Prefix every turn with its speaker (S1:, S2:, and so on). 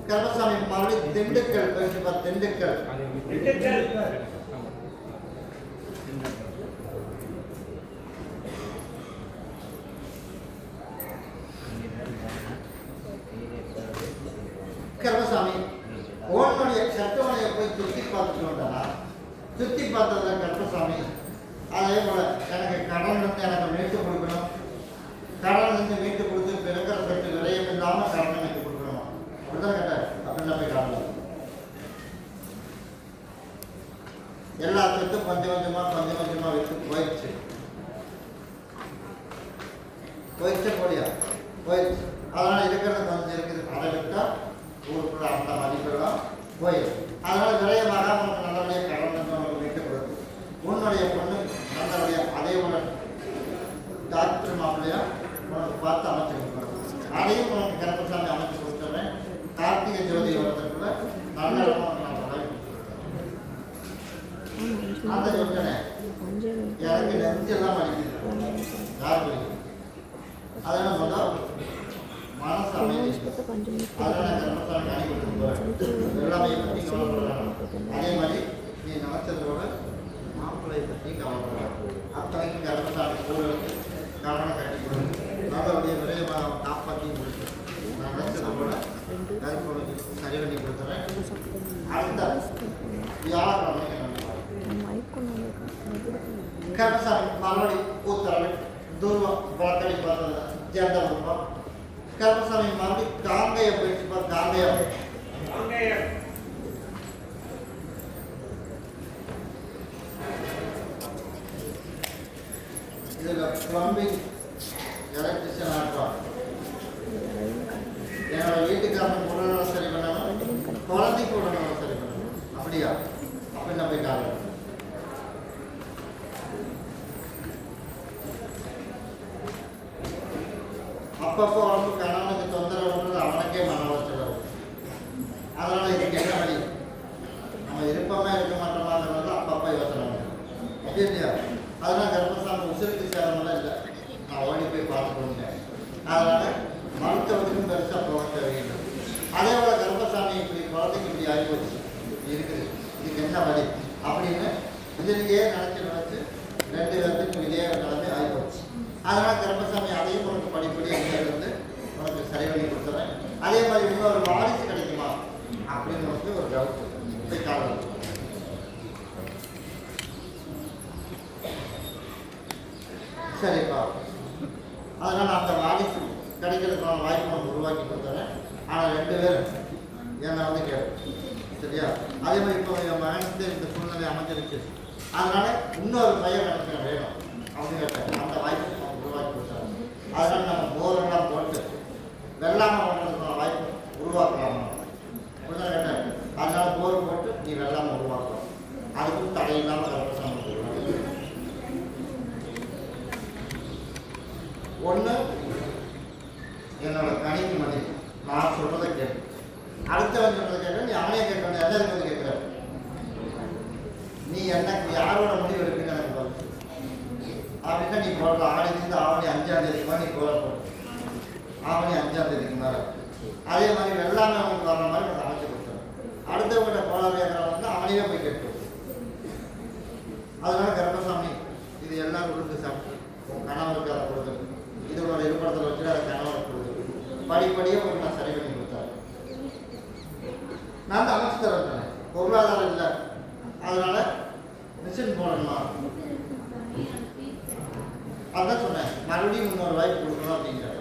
S1: கருப்பசாமி மறுபடியும் திண்டுக்கல் பேசுப்பா. திண்டுக்கல் கருப்பசாமி ஓனுடைய சட்டவனையை போய் சுற்றி பார்த்துட்டு வந்தானா? சுற்றி பார்த்ததுல கருப்பசாமி அதே போல எனக்கு கடன் வந்து எனக்கு மீட்டு கொடுக்கணும், கடன் வந்து மீட்டு கொடுத்து பிறக்கிற சொத்து விரயம் இல்லாமல் கடன் எனக்கு கொடுக்கணும் அப்படிதான் கேட்டார். அப்படின்னா போய் காரணம் எல்லா சொத்தும் கொஞ்சம் கொஞ்சமாக வச்சு போயிடுச்சு போடியா போயிடுச்சு. அதனால் இருக்கிறது கொஞ்சம் இருக்குது, அதை விட்டால் ஊருக்குள்ள அந்த மதிப்பெல்லாம் போயிடும். அதனால் விரயமாக உனக்கு நல்லபடியாக கடன் வந்து உனக்கு மீட்டு கொடுக்கும். உன்னுடைய பொண்ணு நல்லபடியாக அதே போல டாக்டர் மாப்பிள்ளையா உனக்கு பார்த்து அமைச்சு கொடுக்கணும். அதையும் உனக்கு கருப்பசாமி அமைச்சு கொடுத்துறேன். கார்த்திகை ஜோதி வரதுக்குள்ள நல்ல அந்த சொல்றேன் எனக்கு நெஞ்செல்லாம் அடிக்குது, யார் அதெல்லாம் முதல் மனசு அமைதி. அதனால கருப்பசாமி அணி கொடுத்து எல்லாமே பற்றி கவலைப்படுறாங்க. அதே மாதிரி நீ நினைச்சதோட மாப்பிள்ளையை பற்றி கவலைப்படுறாங்க. அத்தனைக்கும் கருப்பசாமி சூழலுக்கு கவனம் கட்டி கொடுத்து நல்லபடியாக விரைவாக காப்பாற்றி கொடுத்து நான் நினைச்சதோட கருப்பொழுது சரி பண்ணி கொடுத்துறேன். அடுத்த வியாழக்கிழமை கருப்பசாமி மறுபடி ஊத்தரவை தூரம் வழக்கடி பார்த்தது ஜெண்டா கொடுப்போம். கருப்பசாமி மறுபடி காங்கைய போயிடுச்சுப்பா. காங்கையம் இதில் பிளம்பிங் எலக்ட்ரிஷியன் ஆடுவான். என்னோட வீட்டுக்காரன் உடனே சரி பண்ணணும், குழந்தைக்கு உடனே சரி பண்ணணும். அப்படியா? அப்படின்னு போய் காரணம் அப்பப்போ வந்து கணவனுக்கு தொந்தரவு பண்ணுறது அவனுக்கே மன உளைச்சல் வரும். அதனால் இதுக்கு என்ன வழி? நம்ம இருப்பமே இருக்க மாட்டோமாங்கிறது அப்பப்போ யோசனை பண்ணும் இல்லையா? அதனால் கர்ப்பசாமி உசுருக்கு சேரமெல்லாம் இல்லை, நான் ஓடி போய் பார்த்துக்கோங்க. அதனால் மருத்துவத்துக்கும் பெருசாக போக தேவையில்லை. அதே போல் கர்ப்பசாமி இப்படி குழந்தைக்கு இப்படி ஆகிப்போச்சு இருக்குது, இதுக்கு என்ன வழி அப்படின்னு இதுலேயே நினச்சி ரெண்டு பேர்த்துக்கும் இதே நிலைமை ஆகிப்போச்சு. அதனால் கருப்பசாமி அதையும் உனக்கு படிப்படியாக இருந்து உனக்கு சரி பண்ணி கொடுத்துறேன். அதே மாதிரி இன்னொரு வாரிசு கிடைக்குமா அப்படின்னு உனக்கு ஒரு டவுட் காரணம். சரிப்பா, அதனால் அந்த வாரிசு கிடைக்கிறதுக்கான வாய்ப்பு நான் உருவாக்கி கொடுத்துறேன். ஆனால் ரெண்டு பேரும் என்னை வந்து கேட்கும் சரியா? அதே மாதிரி இப்போ என் மகனுக்கு இந்த சூழ்நிலை அமைஞ்சிருச்சு, அதனால் இன்னொரு பையன் எனக்கு வேணும் அப்படின்னு கேட்டேன். அந்த வாய்ப்பு உருவாக்கி கொடுத்தாங்க. அதனால் நம்ம போரெல்லாம் போட்டு வெள்ளாமல் பண்ணுறதுக்கான வாய்ப்பு உருவாக்கலாமா அப்படிதான் கேட்டேன். அதனால் போர் போட்டு நீ வெள்ளாமல் உருவாக்கலாம், அதுக்கும் தடையில்லாமல் கருப்பசாமி ஒன்று என்னோட கணினி மதி நான் சொல்கிறத கேட்டு அடுத்தவன் சொல்கிறத கேட்க நீ அவனே கேட்கணும். எந்த இருக்கிறது கேட்குற நீ எனக்கு யாரோட முடிவு இருக்குன்னு எனக்கு பார்த்து அப்படின்னா நீ போடலாம். ஆடிலேருந்து ஆவணி 5ஆம் தேதிக்கு நீ போட போடு. ஆவணி 5ஆம் தேதிக்கு மேலே அதே மாதிரி வெள்ளாமை அவனுக்கு வர்ற மாதிரி நான் அமைச்சு கொடுத்துறேன். அடுத்தவங்கிட்ட போடாத வந்து அவனையே போய் கேட்டு. அதனால கருப்பசாமி இது எல்லாம் கொடுத்து சாப்பிட்டு உன் கணவருக்கு அதை கொடுத்துருக்கு. இது உன்னோட இருப்படத்தில் வச்சு அதை கணவருக்கு கொடுத்துருக்கு. படிப்படியே உங்களுக்கு நான் சரி பண்ணி கொடுத்தாரு. நான் தான் அமைச்சு தரேன். பொருளாதாரம் இல்லை, அதனால மிஷின் போடணுமா அதான் சொன்னேன். மறுபடியும் இன்னொரு வாய்ப்பு கொடுக்கணும் அப்படிங்கிற